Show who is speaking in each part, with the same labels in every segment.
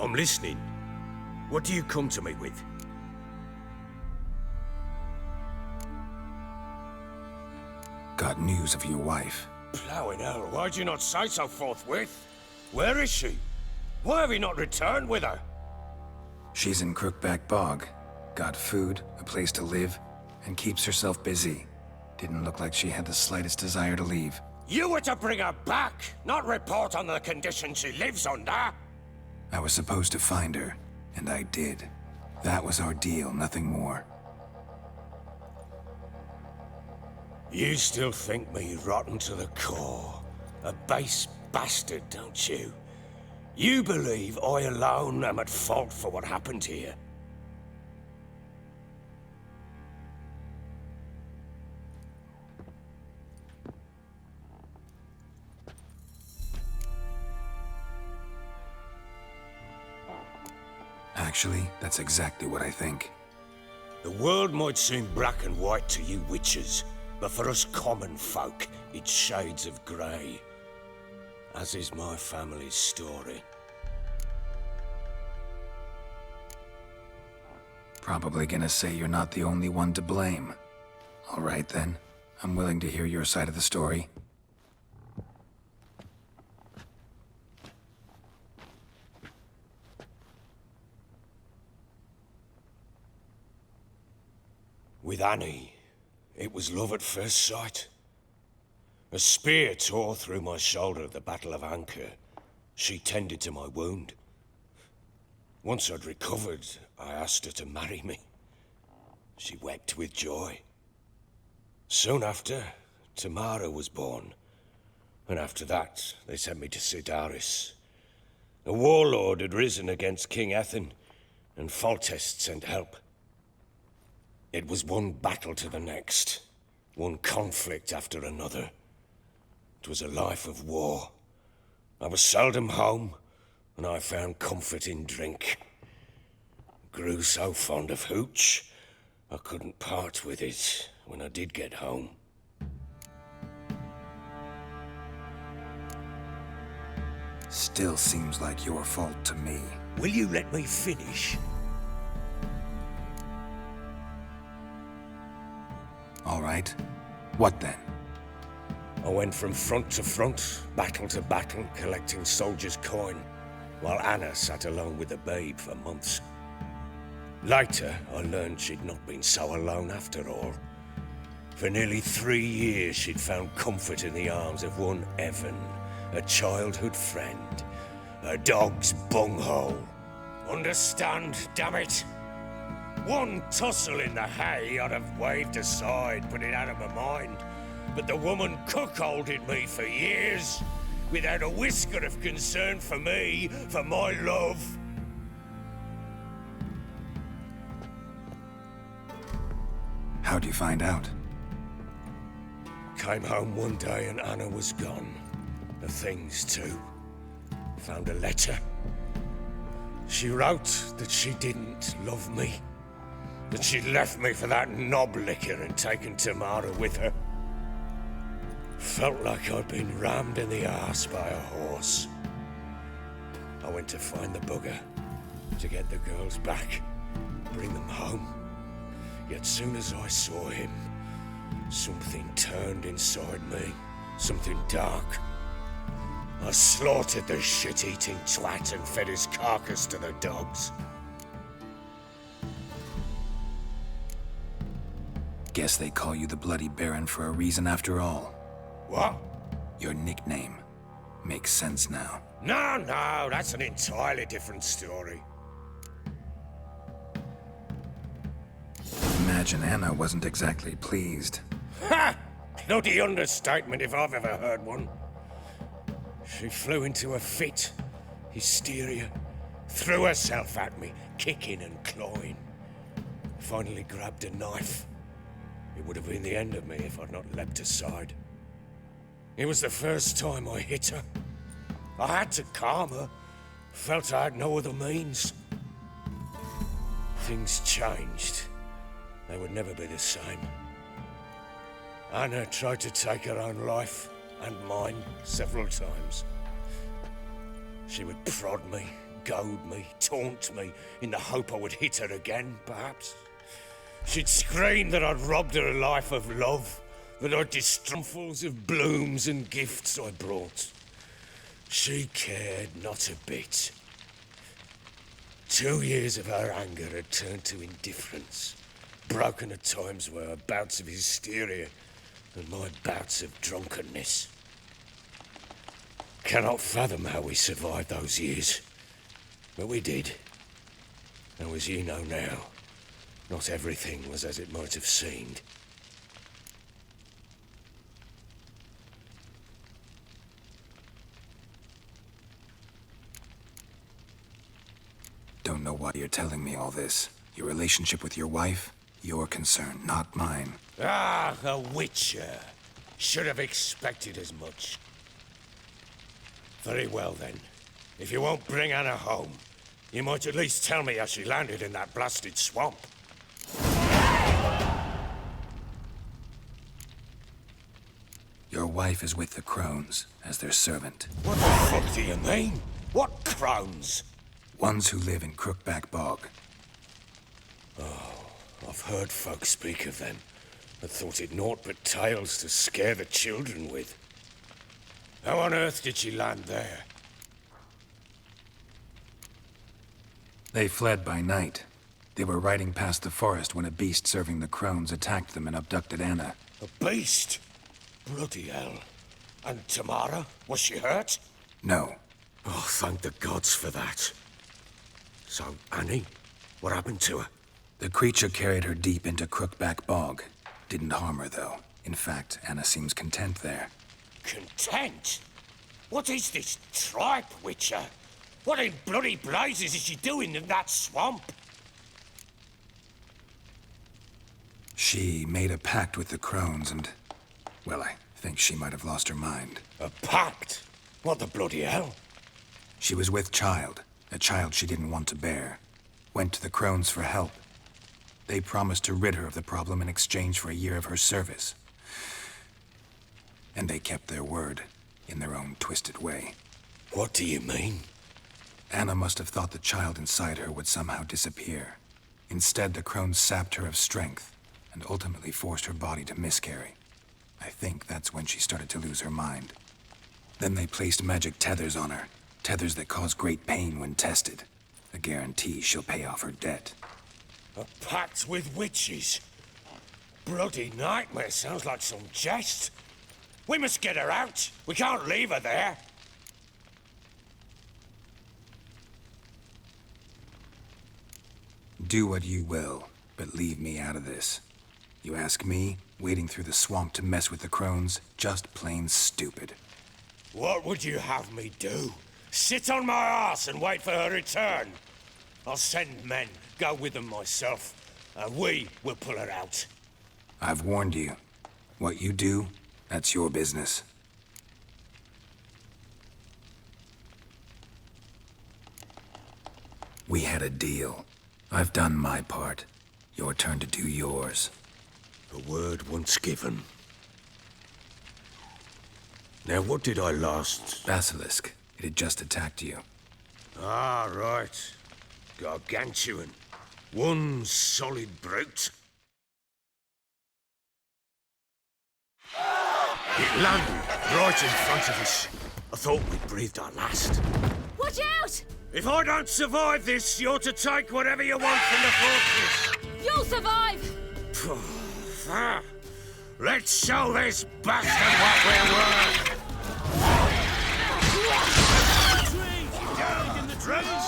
Speaker 1: I'm listening. What do you come to me with?
Speaker 2: Got news of your wife.
Speaker 1: Plowing hell, why'd you not say so forthwith? Where is she? Why have you not returned with her?
Speaker 2: She's in Crookback Bog. Got food, a place to live, and keeps herself busy. Didn't look like she had the slightest desire to leave.
Speaker 1: You were to bring her back, not report on the conditions she lives under.
Speaker 2: I was supposed to find her, and I did. That was our deal, nothing more.
Speaker 1: You still think me rotten to the core. A base bastard, don't you? You believe I alone am at fault for what happened here.
Speaker 2: Actually, that's exactly what I think.
Speaker 1: The world might seem black and white to you witches, but for us common folk, it's shades of grey. As is my family's story.
Speaker 2: Probably gonna say you're not the only one to blame. All right then, I'm willing to hear your side of the story.
Speaker 1: With Annie, it was love at first sight. A spear tore through my shoulder at the Battle of Anchor. She tended to my wound. Once I'd recovered, I asked her to marry me. She wept with joy. Soon after, Tamara was born. And after that, they sent me to Sidaris. A warlord had risen against King Ethan, and Foltest sent help. It was one battle to the next, one conflict after another. It was a life of war. I was seldom home, and I found comfort in drink. Grew so fond of hooch, I couldn't part with it when I did get home.
Speaker 2: Still seems like your fault to me.
Speaker 1: Will you let me finish?
Speaker 2: All right. What then?
Speaker 1: I went from front to front, battle to battle, collecting soldiers' coin, while Anna sat alone with the babe for months. Later, I learned she'd not been so alone after all. For nearly 3 years, she'd found comfort in the arms of one Evan, a childhood friend, a dog's bunghole. Understand, damn it? One tussle in the hay I'd have waved aside, put it out of my mind. But the woman cuckolded me for years, without a whisker of concern for me, for my love.
Speaker 2: How'd you find out?
Speaker 1: Came home one day and Anna was gone. The things too. Found a letter. She wrote that she didn't love me. That she'd left me for that knob licker and taken Tamara with her. Felt like I'd been rammed in the arse by a horse. I went to find the bugger, to get the girls back, bring them home. Yet soon as I saw him, something turned inside me, something dark. I slaughtered the shit-eating twat and fed his carcass to the dogs.
Speaker 2: Guess they call you the Bloody Baron for a reason after all.
Speaker 1: What?
Speaker 2: Your nickname. Makes sense now.
Speaker 1: No, that's an entirely different story.
Speaker 2: Imagine Anna wasn't exactly pleased.
Speaker 1: Ha! Bloody understatement if I've ever heard one. She flew into a fit, hysteria, threw herself at me, kicking and clawing. Finally grabbed a knife. It would have been the end of me if I'd not leapt aside. It was the first time I hit her. I had to calm her. Felt I had no other means. Things changed. They would never be the same. Anna tried to take her own life, and mine, several times. She would prod me, goad me, taunt me, in the hope I would hit her again, perhaps. She'd scream that I'd robbed her a life of love, that I'd destroyed of blooms and gifts I brought. She cared not a bit. 2 years of her anger had turned to indifference, broken at times by her bouts of hysteria and my bouts of drunkenness. Cannot fathom how we survived those years, but we did. And as you know now, not everything was as it might have seemed.
Speaker 2: Don't know why you're telling me all this. Your relationship with your wife? Your concern, not mine.
Speaker 1: Ah, a witcher. Should have expected as much. Very well then. If you won't bring Anna home, you might at least tell me how she landed in that blasted swamp.
Speaker 2: Your wife is with the Crones, as their servant.
Speaker 1: What the fuck do you mean? What crones?
Speaker 2: Ones who live in Crookback Bog.
Speaker 1: I've heard folk speak of them, but thought it naught but tales to scare the children with. How on earth did she land there?
Speaker 2: They fled by night. They were riding past the forest when a beast serving the Crones attacked them and abducted Anna.
Speaker 1: A beast? Bloody hell. And Tamara? Was she hurt?
Speaker 2: No.
Speaker 1: Oh, thank the gods for that. So, Annie, what happened to her?
Speaker 2: The creature carried her deep into Crookback Bog. Didn't harm her, though. In fact, Anna seems content there.
Speaker 1: Content? What is this tripe, Witcher? What in bloody blazes is she doing in that swamp?
Speaker 2: She made a pact with the Crones and... well, I think she might have lost her mind.
Speaker 1: A pact? What the bloody hell?
Speaker 2: She was with child, a child she didn't want to bear. Went to the Crones for help. They promised to rid her of the problem in exchange for a year of her service. And they kept their word, in their own twisted way.
Speaker 1: What do you mean?
Speaker 2: Anna must have thought the child inside her would somehow disappear. Instead, the Crones sapped her of strength, and ultimately forced her body to miscarry. I think that's when she started to lose her mind. Then they placed magic tethers on her, tethers that cause great pain when tested. A guarantee she'll pay off her debt.
Speaker 1: A pact with witches? Bloody nightmare, sounds like some jest. We must get her out. We can't leave her there.
Speaker 2: Do what you will, but leave me out of this. You ask me, wading through the swamp to mess with the Crones, just plain stupid.
Speaker 1: What would you have me do? Sit on my ass and wait for her return? I'll send men, go with them myself, and we will pull her out.
Speaker 2: I've warned you. What you do, that's your business. We had a deal. I've done my part. Your turn to do yours.
Speaker 1: A word once given. Now, what did I last...
Speaker 2: Basilisk. It had just attacked you.
Speaker 1: Ah, right. Gargantuan. One solid brute. It landed right in front of us. I thought we'd breathed our last.
Speaker 3: Watch out!
Speaker 1: If I don't survive this, you're to take whatever you want from the fortress.
Speaker 3: You'll survive!
Speaker 1: Let's show this bastard what we're worth. Down in the trees.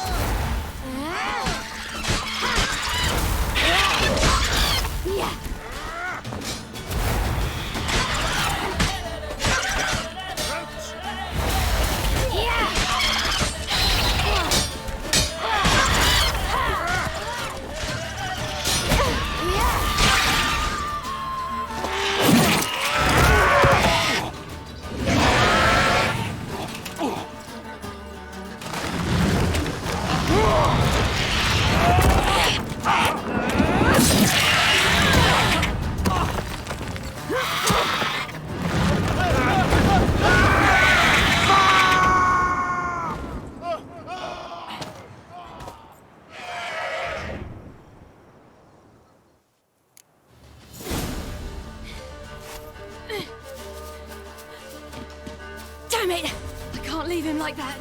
Speaker 3: Damn it! I can't leave him like that.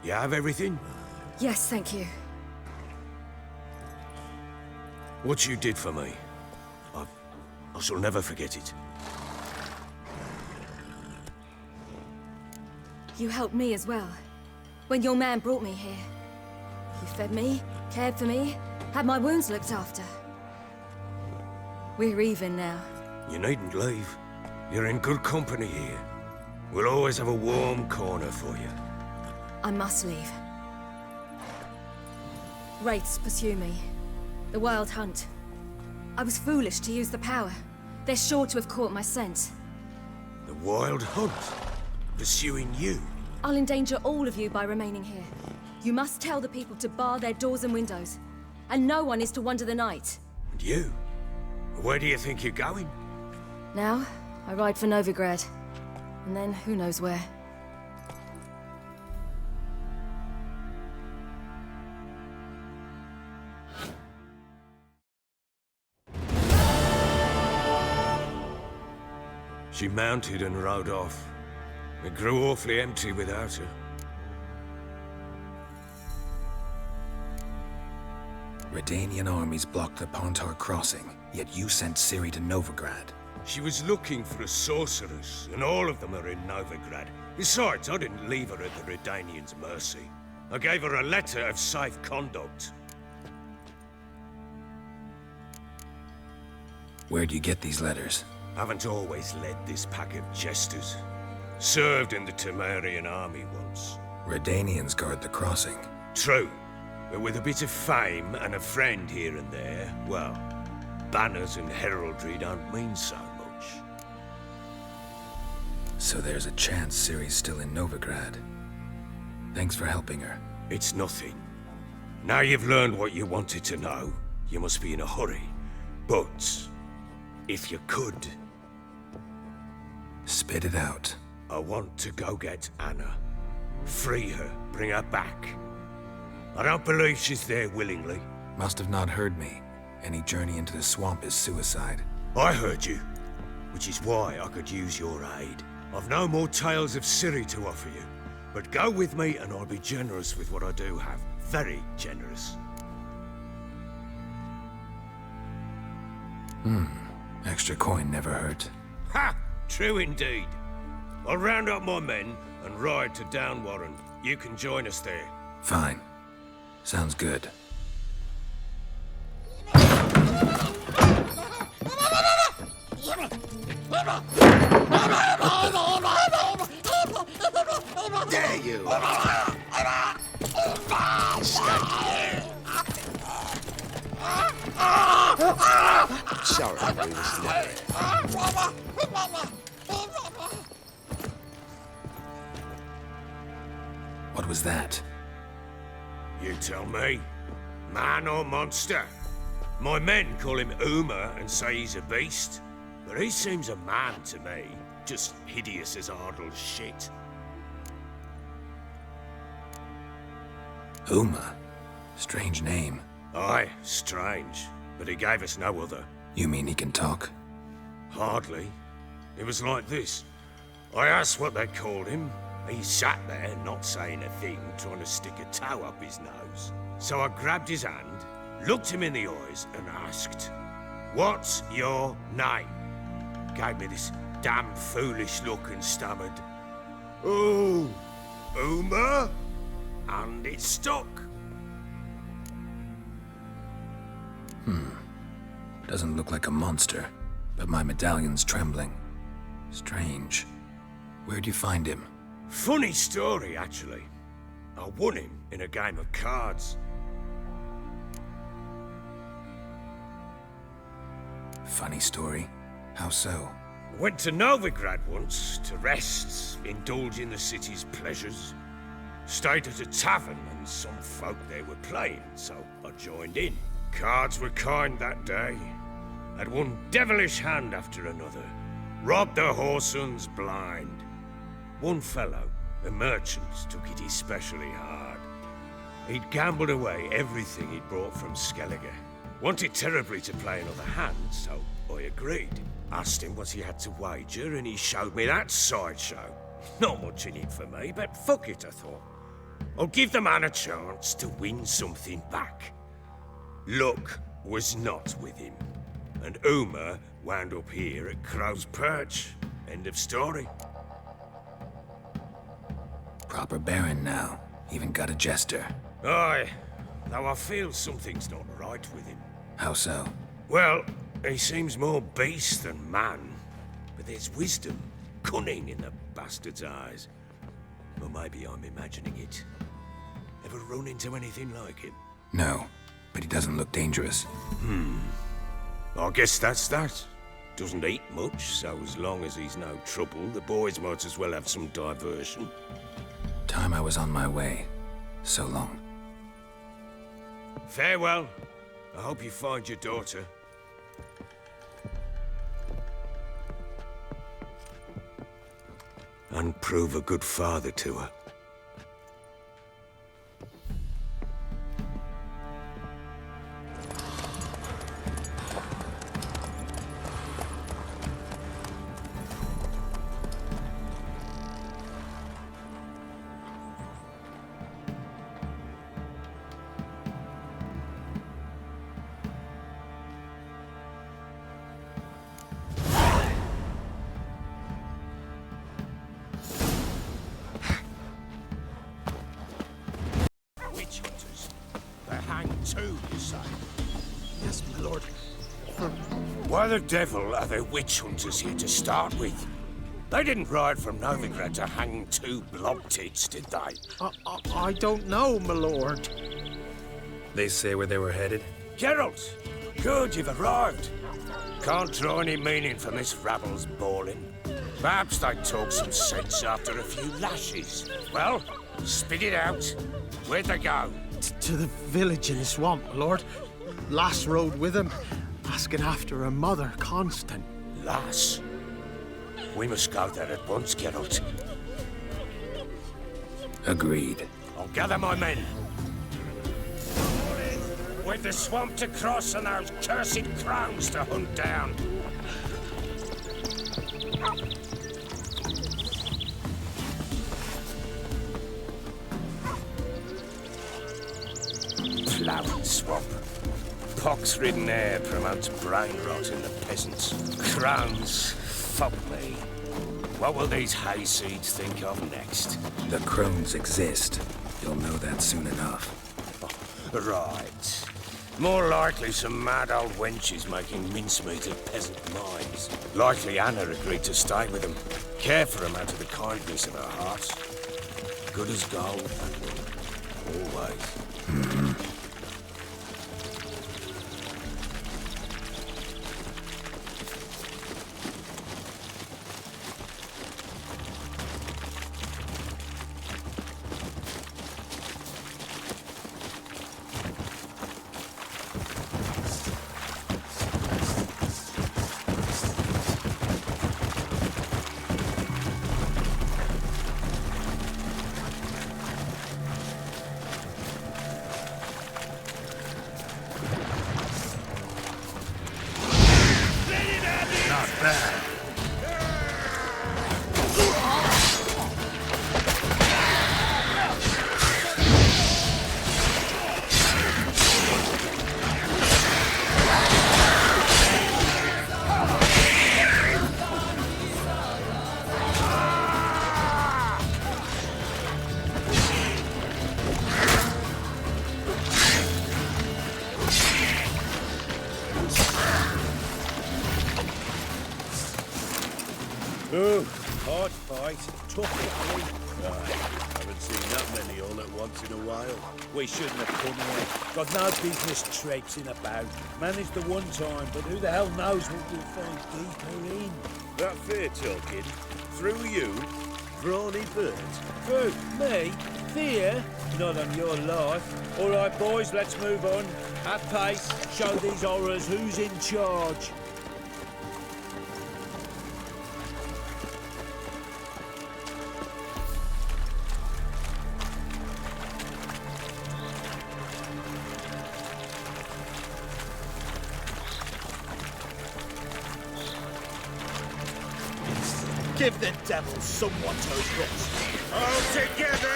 Speaker 1: You have everything?
Speaker 3: Yes, thank you.
Speaker 1: What you did for me, I shall never forget it.
Speaker 3: You helped me as well. When your man brought me here. You fed me, cared for me, had my wounds looked after. We're even now.
Speaker 1: You needn't leave. You're in good company here. We'll always have a warm corner for you.
Speaker 3: I must leave. Wraiths pursue me. The Wild Hunt. I was foolish to use the power. They're sure to have caught my scent.
Speaker 1: The Wild Hunt? Pursuing you?
Speaker 3: I'll endanger all of you by remaining here. You must tell the people to bar their doors and windows. And no one is to wander the night.
Speaker 1: And you? Where do you think you're going?
Speaker 3: Now, I ride for Novigrad. And then, who knows where.
Speaker 1: She mounted and rode off. It grew awfully empty without her.
Speaker 2: Redanian armies blocked the Pontar crossing, yet you sent Ciri to Novigrad.
Speaker 1: She was looking for a sorceress, and all of them are in Novigrad. Besides, I didn't leave her at the Redanians' mercy. I gave her a letter of safe conduct.
Speaker 2: Where'd you get these letters?
Speaker 1: Haven't always led this pack of jesters. Served in the Temerian army once.
Speaker 2: Redanians guard the crossing.
Speaker 1: True, but with a bit of fame and a friend here and there, well, banners and heraldry don't mean so much.
Speaker 2: So there's a chance Ciri's still in Novigrad. Thanks for helping her.
Speaker 1: It's nothing. Now you've learned what you wanted to know, you must be in a hurry. But, if you could...
Speaker 2: Spit it out.
Speaker 1: I want to go get Anna. Free her, bring her back. I don't believe she's there willingly.
Speaker 2: Must have not heard me. Any journey into the swamp is suicide.
Speaker 1: I heard you, which is why I could use your aid. I've no more tales of Ciri to offer you, but go with me and I'll be generous with what I do have. Very generous.
Speaker 2: Extra coin never hurt.
Speaker 1: Ha! True indeed. I'll round up my men and ride to Downwarren. You can join us there.
Speaker 2: Fine. Sounds good.
Speaker 1: There you are.
Speaker 4: Sorry, we was never
Speaker 2: What was that?
Speaker 1: You tell me. Man or monster? My men call him Uma and say he's a beast. But he seems a man to me. Just hideous as Ardle's shit.
Speaker 2: Uma? Strange name.
Speaker 1: Aye, strange. But he gave us no other.
Speaker 2: You mean he can talk?
Speaker 1: Hardly. It was like this. I asked what they called him. He sat there, not saying a thing, trying to stick a toe up his nose. So I grabbed his hand, looked him in the eyes, and asked, "What's your name?" Gave me this damn foolish look and stammered, "Oh, Uma?" And it stuck.
Speaker 2: Doesn't look like a monster, but my medallion's trembling. Strange. Where'd you find him?
Speaker 1: Funny story, actually. I won him in a game of cards.
Speaker 2: Funny story? How so?
Speaker 1: Went to Novigrad once to rest, indulge in the city's pleasures. Stayed at a tavern and some folk there were playing, so I joined in. Cards were kind that day. Had one devilish hand after another. Robbed the whoresun's blind. One fellow, a merchant, took it especially hard. He'd gambled away everything he'd brought from Skellige. Wanted terribly to play another hand, so I agreed. Asked him what he had to wager, and he showed me that sideshow. Not much in it for me, but fuck it, I thought. I'll give the man a chance to win something back. Luck was not with him, and Uma wound up here at Crow's Perch. End of story.
Speaker 2: Proper baron now. Even got a jester.
Speaker 1: Aye, though I feel something's not right with him.
Speaker 2: How so?
Speaker 1: Well, he seems more beast than man, but there's wisdom, cunning in the bastard's eyes. Or maybe I'm imagining it. Ever run into anything like him?
Speaker 2: No, but he doesn't look dangerous.
Speaker 1: I guess that's that. Doesn't eat much, so as long as he's no trouble, the boys might as well have some diversion.
Speaker 2: Time I was on my way. So long.
Speaker 1: Farewell. I hope you find your daughter. And prove a good father to her. Witch hunters. They hang too, you say?
Speaker 4: Yes, my lord.
Speaker 1: Why the devil are there witch hunters here to start with? They didn't ride from Novigrad to hang two blob tits, did they?
Speaker 4: I don't know, my lord.
Speaker 2: They say where they were headed?
Speaker 1: Geralt! Good, you've arrived. Can't draw any meaning from this rabble's bawling. Perhaps they talk some sense after a few lashes. Well, spit it out. Where'd they go?
Speaker 4: To the village in the swamp, my lord. Lass rode with him, asking after her mother, Constant.
Speaker 1: Lass. We must go there at once, Geralt.
Speaker 2: Agreed.
Speaker 1: I'll gather my men. With the swamp to cross and those cursed crowns to hunt down. Ploughing swamp. Pox-ridden air promotes brain rot in the peasants. Crowns, fuck me. What will these hayseeds think of next?
Speaker 2: The crones exist. You'll know that soon enough.
Speaker 1: Right. More likely some mad old wenches making mincemeat of peasant minds. Likely Anna agreed to stay with them. Care for them out of the kindness of her heart. Good as gold, that one. Always.
Speaker 5: Oh, hard fight, tough going. Aye, haven't seen that many all at once in a while. We shouldn't have come here. Got no business traipsing about. Managed the one time, but who the hell knows what we'll find deeper in. That fair talking? Through you? Brawny bird? Who? Me? Fear? Not on your life. All right, boys, let's move on. At pace, show these horrors who's in charge. Give the devil someone to trust. All together!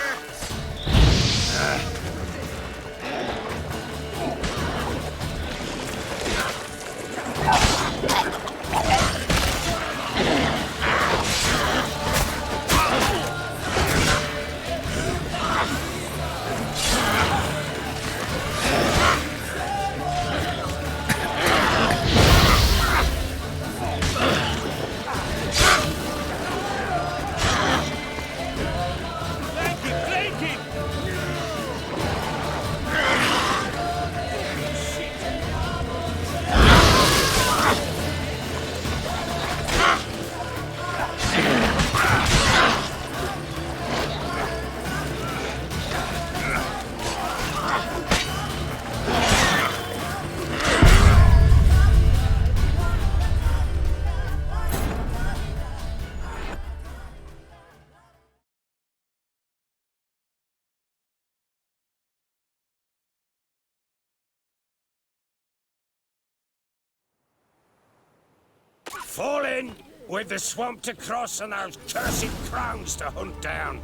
Speaker 1: Fall in, with the swamp to cross and those cursed crows to hunt down.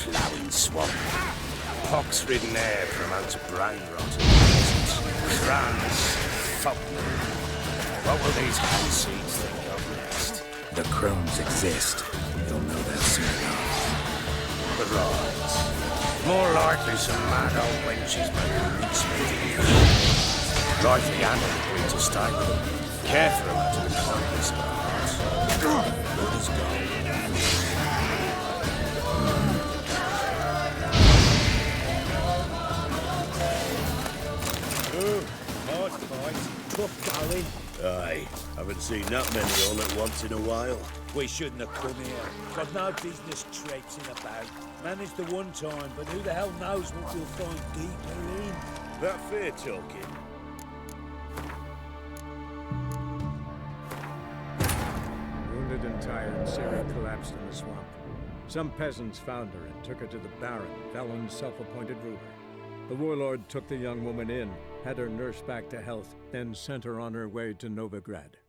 Speaker 1: Plowing swamp. Pox-ridden air promotes brain rot and disease. Crowns, fuck. What will these hand seeds think of next?
Speaker 2: The crones exist. You'll know that soon enough.
Speaker 1: But right. More likely some mad old wenches making mincemeat. Likely Anna agreed to stay with them. Care for them out of the kindness of her heart. Blood is gone.
Speaker 5: Hard fight, tough going. Aye, haven't seen that many all at once in a while. We shouldn't have come here. Got no business traipsing about. Managed the one time, but who the hell knows what we'll find deeper in. That fair talking?
Speaker 6: Wounded and tired, Sarah collapsed in the swamp. Some peasants found her and took her to the Baron, Valen's self-appointed ruler. The warlord took the young woman in, had her nursed back to health, then sent her on her way to Novigrad.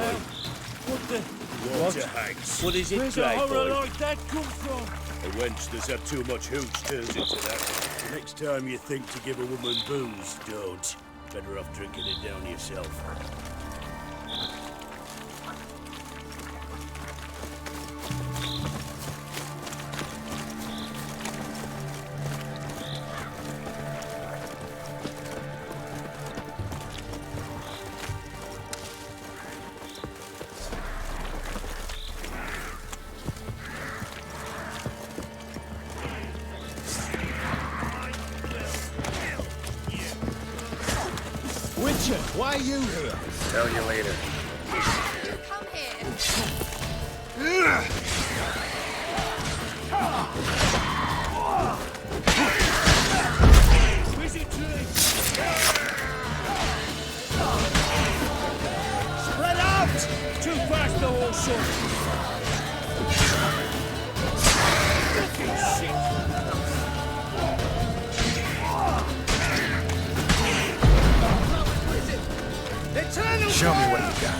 Speaker 5: boy.
Speaker 7: What the...
Speaker 5: Water hags.
Speaker 7: What is it,
Speaker 5: Where's
Speaker 7: Grey
Speaker 5: a horror
Speaker 7: boy?
Speaker 5: like that come from? A wench that's had too much hooch turns into that. The next time you think to give a woman booze, don't. Better off drinking it down yourself.
Speaker 4: Witcher, why are you here?
Speaker 2: Tell you later.
Speaker 3: Come here.
Speaker 5: Spread out! Too fast, the whole shot. Fucking shit.
Speaker 2: Show me what you got.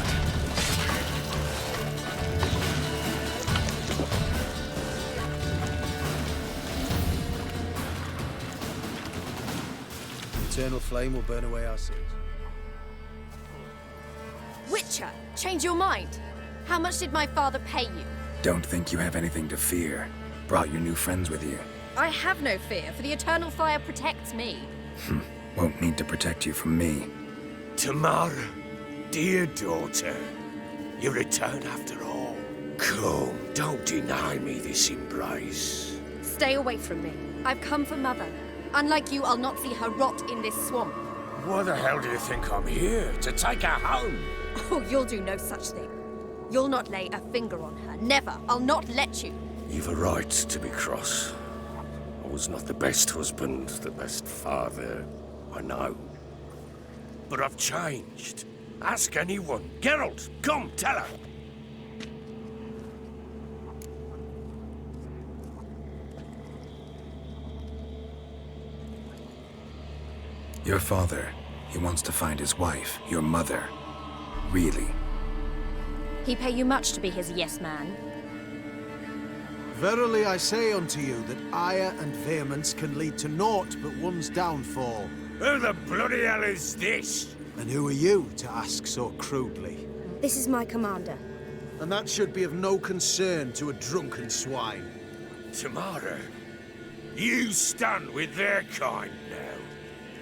Speaker 4: Eternal flame will burn away our sins.
Speaker 3: Witcher, change your mind. How much did my father pay you?
Speaker 2: Don't think you have anything to fear. Brought your new friends with you.
Speaker 3: I have no fear, for the eternal fire protects me.
Speaker 2: Won't need to protect you from me.
Speaker 1: Tamara, dear daughter, you return after all. Come, don't deny me this embrace.
Speaker 3: Stay away from me. I've come for Mother. Unlike you, I'll not see her rot in this swamp.
Speaker 1: Why the hell do you think I'm here? To take her home?
Speaker 3: Oh, you'll do no such thing. You'll not lay a finger on her. Never. I'll not let you.
Speaker 1: You've a right to be cross. I was not the best husband, the best father, I know. But I've changed. Ask anyone. Geralt, come, tell her.
Speaker 2: Your father, he wants to find his wife, your mother. Really?
Speaker 3: He pay you much to be his yes man.
Speaker 4: Verily I say unto you that ire and vehemence can lead to naught but one's downfall.
Speaker 1: Who the bloody hell is this?
Speaker 4: And who are you to ask so crudely?
Speaker 3: This is my commander.
Speaker 4: And that should be of no concern to a drunken swine.
Speaker 1: Tamara, you stand with their kind now.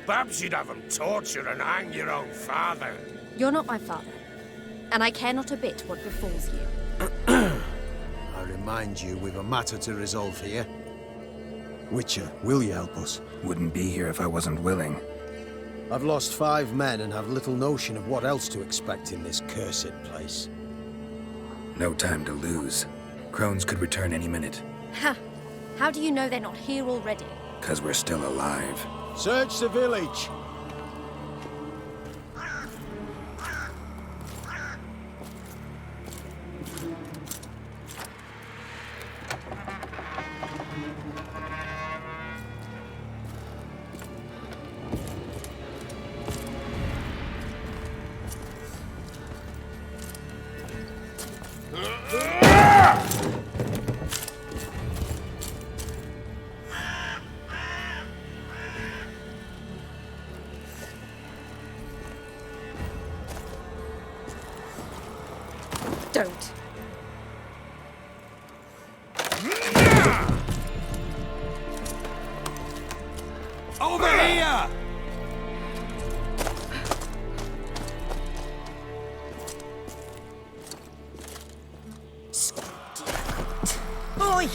Speaker 1: Perhaps you'd have them torture and hang your own father.
Speaker 3: You're not my father, and I care not a bit what befalls you.
Speaker 4: I remind you, we've a matter to resolve here. Witcher, will you help us?
Speaker 2: Wouldn't be here if I wasn't willing.
Speaker 4: I've lost 5 men and have little notion of what else to expect in this cursed place.
Speaker 2: No time to lose. Crones could return any minute.
Speaker 3: Ha! How do you know they're not here already?
Speaker 2: 'Cause we're still alive.
Speaker 4: Search the village!
Speaker 3: Don't.
Speaker 1: Over here!
Speaker 8: Oi!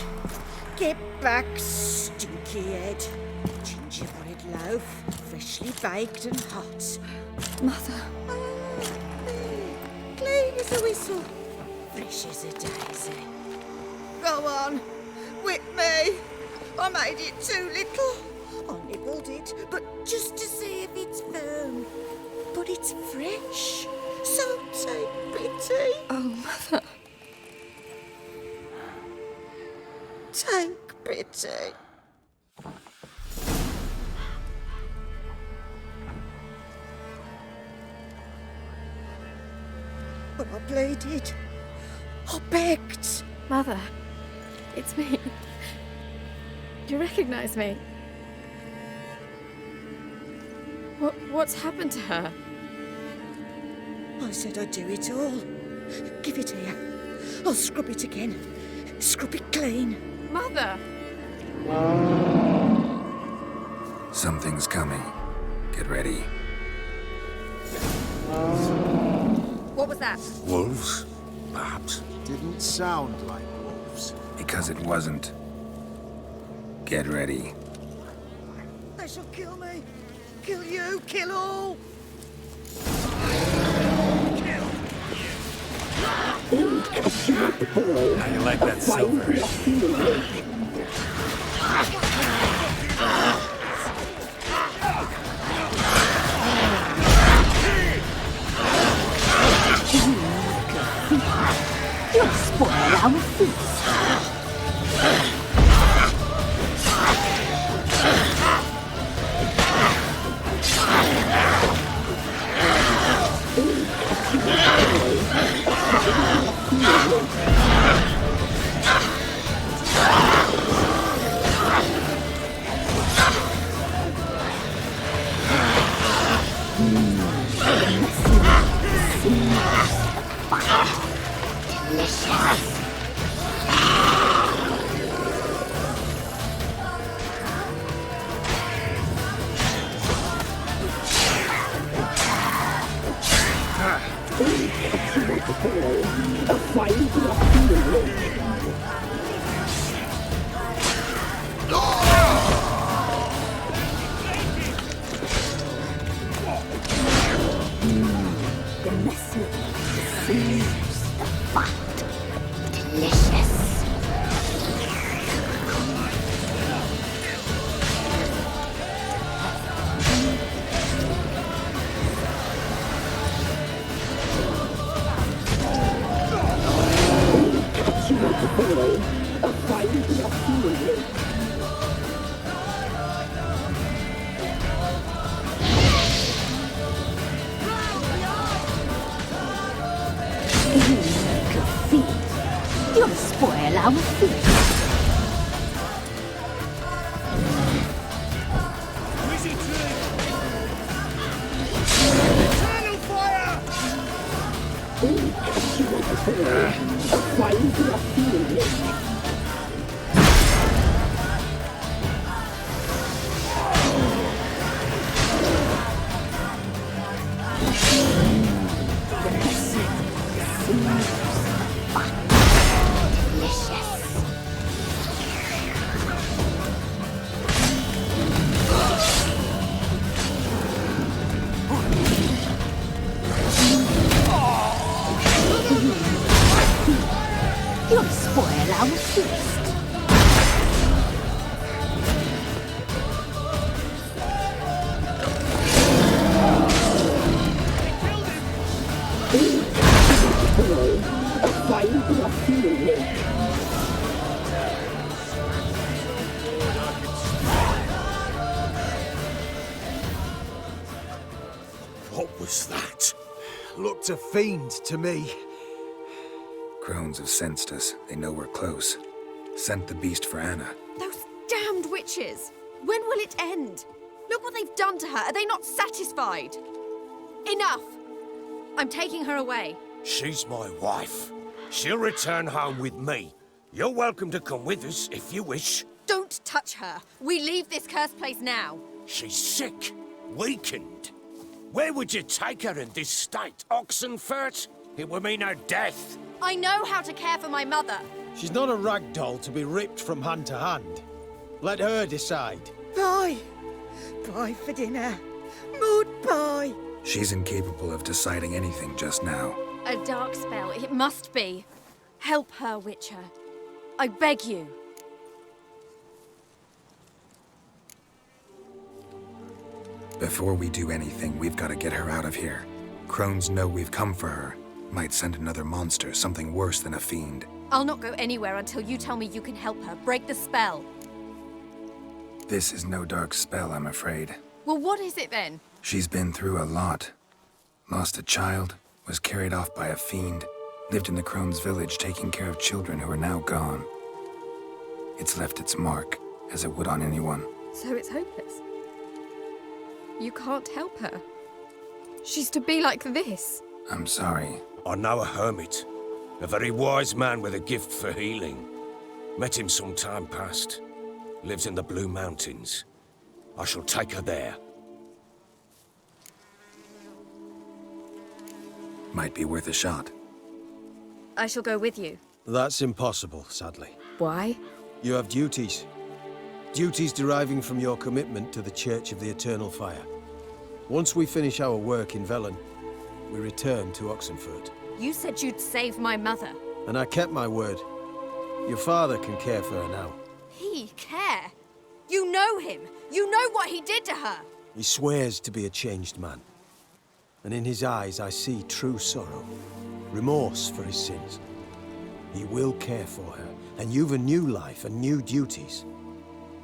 Speaker 8: Get back, stinky head. Gingerbread loaf, freshly baked and hot.
Speaker 3: Mother.
Speaker 8: Clean as a whistle, fresh as a daisy. Go on, whip me. I made it too little. I nibbled it, but just to see if it's firm. But it's fresh, so take pity.
Speaker 3: Oh, Mother.
Speaker 8: Take pity. But I pleaded. I begged.
Speaker 7: Mother, it's me. Do you recognize me? What's happened to her?
Speaker 8: I said I'd do it all. Give it here. I'll scrub it again. Scrub it clean.
Speaker 7: Mother!
Speaker 2: Something's coming. Get ready.
Speaker 3: What was that?
Speaker 1: Wolves? Perhaps.
Speaker 4: Didn't sound like wolves.
Speaker 2: Because it wasn't. Get ready.
Speaker 8: They shall kill me. Kill you. Kill all.
Speaker 2: How you like that silver?
Speaker 9: You'll spoil our feast. You'll spoil our feast. You'll spoil our feast.
Speaker 1: What was that?
Speaker 4: Looked a fiend to me.
Speaker 2: Crones have sensed us. They know we're close. Sent the beast for Anna.
Speaker 3: Those damned witches! When will it end? Look what they've done to her. Are they not satisfied? Enough! I'm taking her away.
Speaker 1: She's my wife. She'll return home with me. You're welcome to come with us if you wish.
Speaker 3: Don't touch her. We leave this cursed place now.
Speaker 1: She's sick, weakened. Where would you take her in this state? Oxenfurt? It would mean her death.
Speaker 3: I know how to care for my mother.
Speaker 4: She's not a rag doll to be ripped from hand to hand. Let her decide.
Speaker 8: Pie. Pie for dinner. Mood pie.
Speaker 2: She's incapable of deciding anything just now.
Speaker 3: A dark spell, it must be. Help her, Witcher. I beg you.
Speaker 2: Before we do anything, we've got to get her out of here. Crones know we've come for her. Might send another monster, something worse than a fiend.
Speaker 3: I'll not go anywhere until you tell me you can help her. Break the spell.
Speaker 2: This is no dark spell, I'm afraid.
Speaker 3: Well, what is it then?
Speaker 2: She's been through a lot. Lost a child, was carried off by a fiend. Lived in the Crone's village taking care of children who are now gone. It's left its mark, as it would on anyone.
Speaker 3: So it's hopeless. You can't help her. She's to be like this.
Speaker 2: I'm sorry.
Speaker 1: I know a hermit. A very wise man with a gift for healing. Met him some time past. Lives in the Blue Mountains. I shall take her there.
Speaker 2: Might be worth a shot.
Speaker 3: I shall go with you.
Speaker 10: That's impossible, sadly.
Speaker 3: Why?
Speaker 10: You have duties. Duties deriving from your commitment to the Church of the Eternal Fire. Once we finish our work in Velen, we return to Oxenfurt.
Speaker 3: You said you'd save my mother.
Speaker 10: And I kept my word. Your father can care for her now.
Speaker 3: He care? You know him. You know what he did to her.
Speaker 10: He swears to be a changed man. And in his eyes I see true sorrow. Remorse for his sins. He will care for her. And you've a new life and new duties.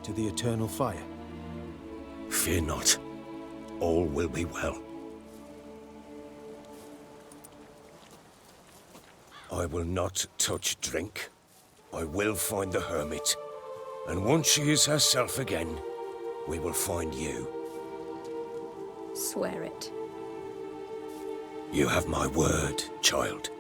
Speaker 10: To the Eternal Fire.
Speaker 1: Fear not. All will be well. I will not touch drink. I will find the hermit. And once she is herself again, we will find you.
Speaker 3: Swear it.
Speaker 1: You have my word, child.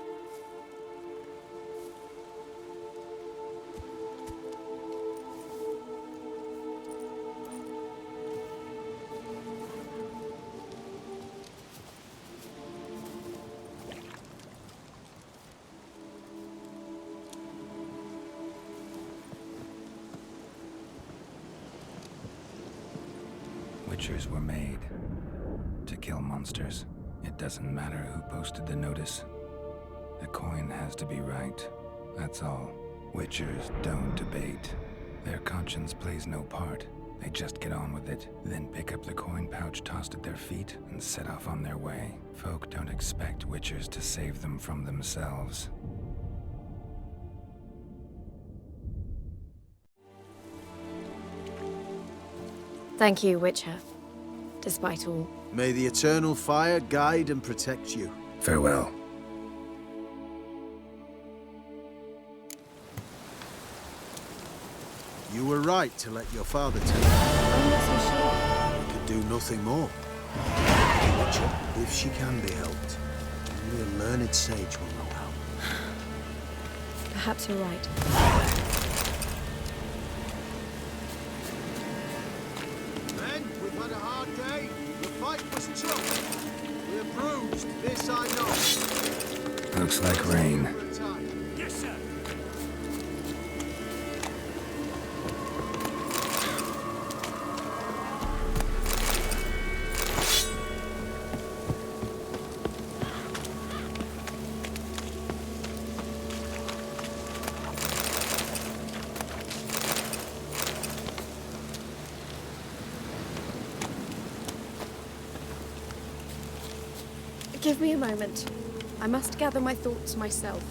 Speaker 2: Witchers were made to kill monsters. It doesn't matter who posted the notice. The coin has to be right. That's all. Witchers don't debate. Their conscience plays no part. They just get on with it, then pick up the coin pouch tossed at their feet and set off on their way. Folk don't expect witchers to save them from themselves.
Speaker 3: Thank you, Witcher. Despite all.
Speaker 10: May the Eternal Fire guide and protect you.
Speaker 2: Farewell.
Speaker 10: You were right to let your father take you.
Speaker 3: I'm not so sure.
Speaker 10: We could do nothing more. Witcher, if she can be helped, only a learned sage will know how.
Speaker 3: Perhaps you're right.
Speaker 10: Men, we've had a hard day. The fight was tough. We're bruised, this I know.
Speaker 2: Looks like rain.
Speaker 1: Yes, sir.
Speaker 3: Give me a moment. I must gather my thoughts myself.